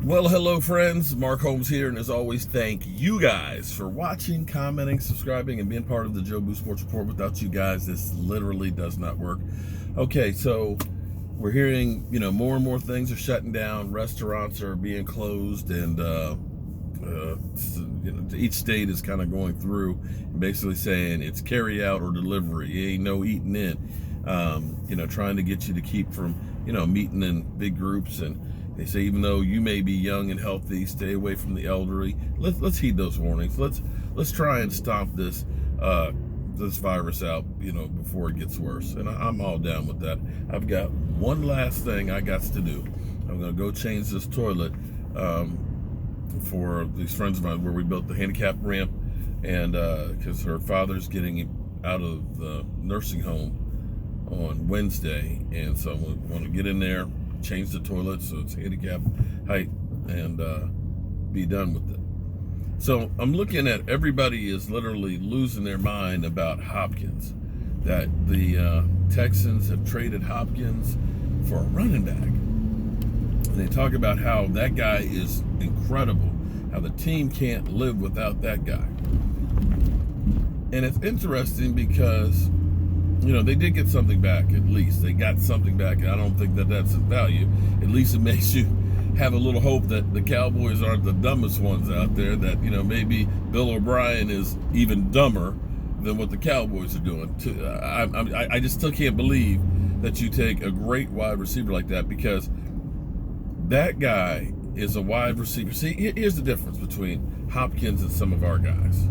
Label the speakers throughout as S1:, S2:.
S1: Well, hello, friends. Mark Holmes here, and as always, thank you guys for watching, commenting, subscribing, and being part of the Joe Boo Sports Report. Without you guys, this literally does not work. Okay, so we're hearing, more and more things are shutting down. Restaurants are being closed, and each state is kind of going through and basically saying it's carry out or delivery. Ain't no eating in. Trying to get you to keep from, meeting in big groups. And they say even though you may be young and healthy, stay away from the elderly. Let's heed those warnings. Let's try and stomp this virus out, before it gets worse. And I'm all down with that. I've got one last thing I got to do. I'm gonna go change this toilet for these friends of mine where we built the handicap ramp, and because her father's getting out of the nursing home on Wednesday, and so I want to get in there, change the toilet so it's handicap height, and be done with it. So I'm looking at everybody is literally losing their mind about Hopkins, that the Texans have traded Hopkins for a running back. And they talk about how that guy is incredible, how the team can't live without that guy. And it's interesting because they did get something back. At least they got something back, and I don't think that that's of value. At least it makes you have a little hope that the Cowboys aren't the dumbest ones out there, that maybe Bill O'Brien is even dumber than what the Cowboys are doing. I just still can't believe that you take a great wide receiver like that, because that guy is a wide receiver. See, here's the difference between Hopkins and some of our guys.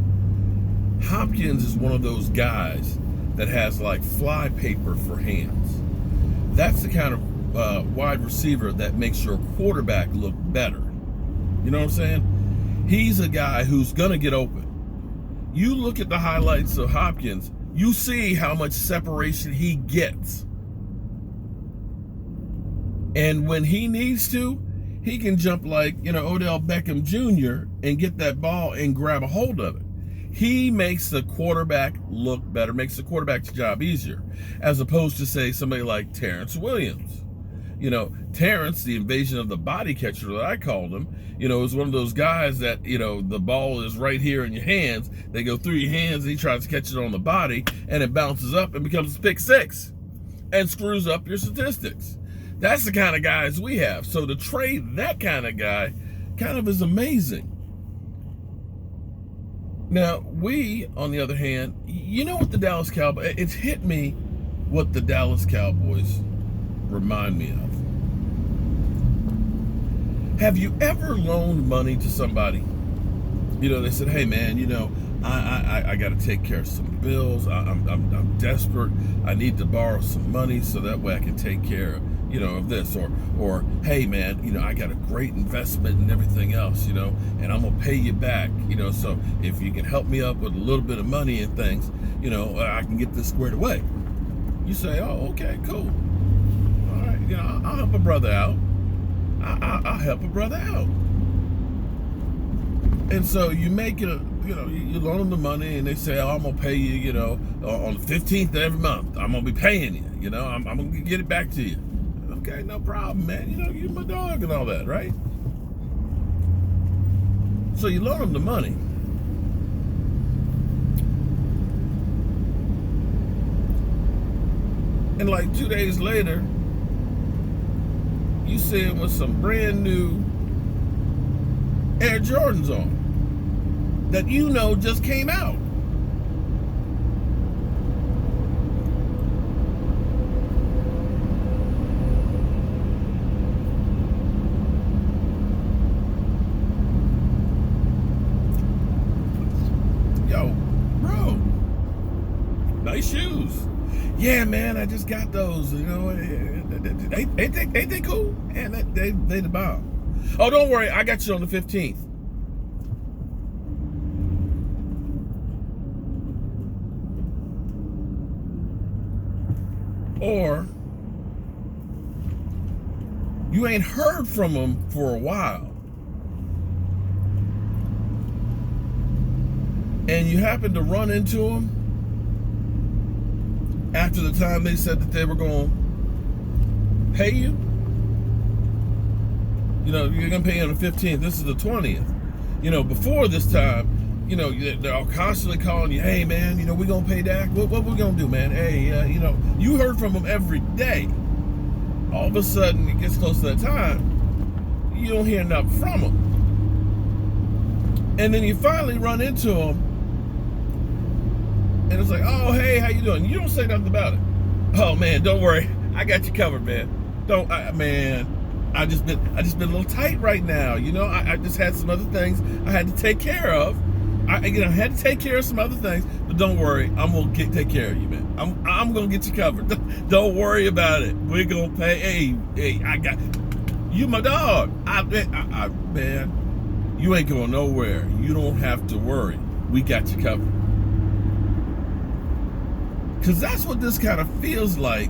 S1: Hopkins is one of those guys that has like fly paper for hands. That's the kind of wide receiver that makes your quarterback look better. You know what I'm saying? He's a guy who's gonna get open. You look at the highlights of Hopkins, you see how much separation he gets. And when he needs to, he can jump like, Odell Beckham Jr. and get that ball and grab a hold of it. He makes the quarterback look better, makes the quarterback's job easier, as opposed to, say, somebody like Terrence Williams. Terrence, the invasion of the body catcher that I called him, is one of those guys that, the ball is right here in your hands. They go through your hands, and he tries to catch it on the body, and it bounces up and becomes a pick six and screws up your statistics. That's the kind of guys we have. So to trade that kind of guy kind of is amazing. Now, we, on the other hand, what the Dallas Cowboys, it's hit me what the Dallas Cowboys remind me of. Have you ever loaned money to somebody? They said, hey man, I got to take care of some bills. I'm desperate. I need to borrow some money so that way I can take care of this, or hey man, I got a great investment and everything else, and I'm gonna pay you back, so if you can help me up with a little bit of money and things, I can get this squared away. You say, oh, okay, cool. All right, I'll help a brother out. I'll help a brother out. And so you make it, you loan them the money, and they say, oh, I'm gonna pay you, on the 15th of every month. I'm gonna be paying you, I'm gonna get it back to you. Okay, no problem, man. You're my dog and all that, right? So you loan them the money. And like 2 days later, you see him with some brand new Air Jordans on that just came out. Yo, bro, nice shoes. Yeah, man, I just got those. Ain't they cool? And they the bomb. Oh, don't worry, I got you on the 15th. Or you ain't heard from them for a while, and you happen to run into them after the time they said that they were going to pay you, You're going to pay on the 15th. This is the 20th. Before this time, they're all constantly calling you, hey, man, we're going to pay Dak. What we going to do, man? Hey, you heard from them every day. All of a sudden, it gets close to that time, you don't hear nothing from them. And then you finally run into them, and it's like, oh, hey, how you doing? You don't say nothing about it. Oh, man, don't worry. I got you covered, man. I just been a little tight right now. I just had some other things I had to take care of. I had to take care of some other things, but don't worry, I'm gonna take care of you, man. I'm gonna get you covered. Don't worry about it. We're gonna pay. Hey, I got you, my dog. Man, you ain't going nowhere. You don't have to worry. We got you covered. Because that's what this kind of feels like.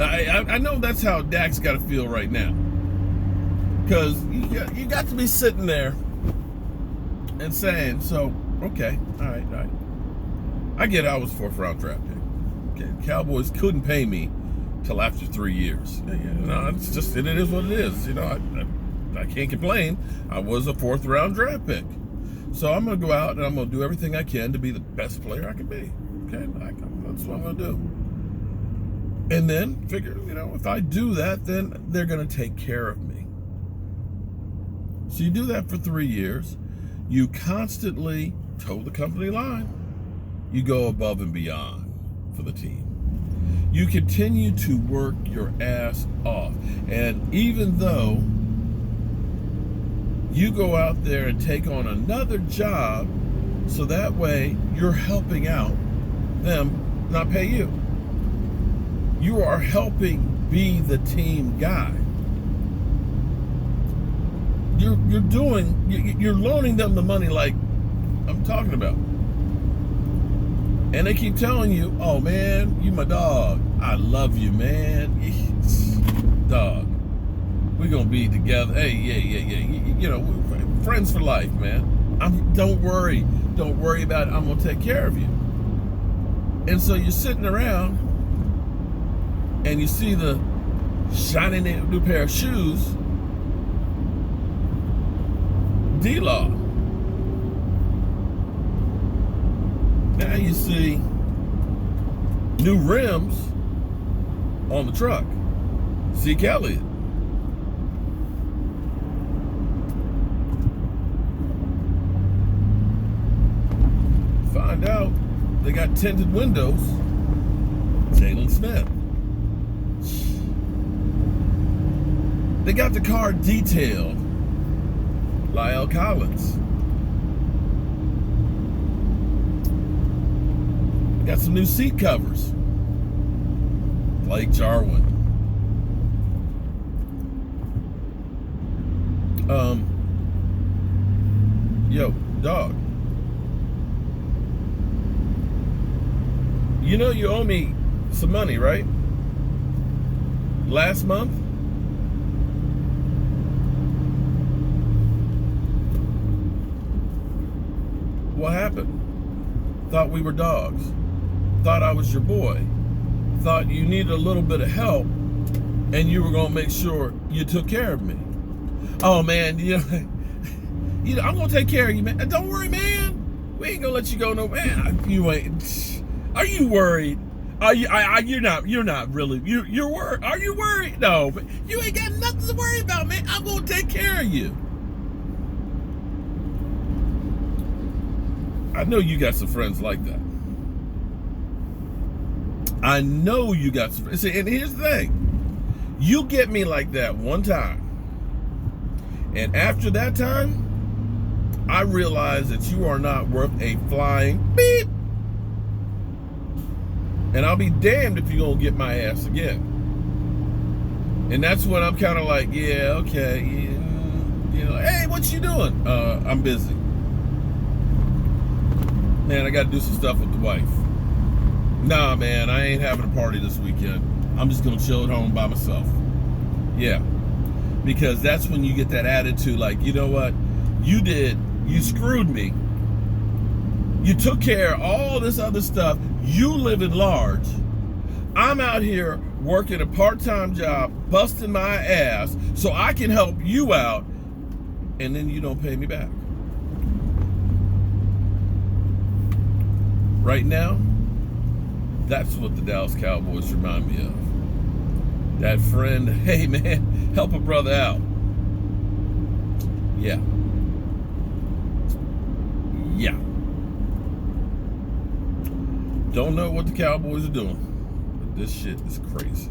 S1: I know that's how Dak's got to feel right now. Because you got to be sitting there and saying, so, okay, all right. I get I was 4th round draft pick. Okay, Cowboys couldn't pay me till after 3 years. It's just, it is what it is. I can't complain. I was a 4th round draft pick. So I'm going to go out and I'm going to do everything I can to be the best player I can be. Okay, that's what I'm going to do. And then figure, if I do that, then they're going to take care of me. So you do that for 3 years. You constantly toe the company line. You go above and beyond for the team. You continue to work your ass off. And even though you go out there and take on another job, so that way you're helping out them not pay you. You are helping be the team guy. You're loaning them the money like I'm talking about. And they keep telling you, oh man, you my dog. I love you, man. Dog. We're gonna be together. Hey, yeah. Friends for life, man. Don't worry about it. I'm gonna take care of you. And so you're sitting around and you see the shiny new pair of shoes, D-Law. Now you see new rims on the truck, Zeke Elliott. Find out they got tinted windows, Jalen Smith. They got the car detailed, Lyle Collins. Got some new seat covers, Blake Jarwin. Yo, dog. You owe me some money, right? Last month? What happened? Thought we were dogs. Thought I was your boy. Thought you needed a little bit of help and you were going to make sure you took care of me. Oh, man, I'm going to take care of you, man. Don't worry, man. We ain't going to let you go, no, man. You ain't. Are you worried? You're not really. You're worried. Are you worried? No, but you ain't got nothing to worry about, man. I'm going to take care of you. I know you got some friends like that. I know you got some friends. See, and here's the thing. You get me like that one time. And after that time, I realize that you are not worth a flying beep. And I'll be damned if you're going to get my ass again. And that's when I'm kind of like, yeah, okay. Hey, what you doing? I'm busy. Man, I got to do some stuff with the wife. Nah, man, I ain't having a party this weekend. I'm just going to chill at home by myself. Yeah. Because that's when you get that attitude like, you know what? You screwed me. You took care of all this other stuff. You live in large. I'm out here working a part-time job, busting my ass so I can help you out, and then you don't pay me back. Right now, that's what the Dallas Cowboys remind me of. That friend, hey man, help a brother out. Yeah. Yeah. Don't know what the Cowboys are doing, but this shit is crazy.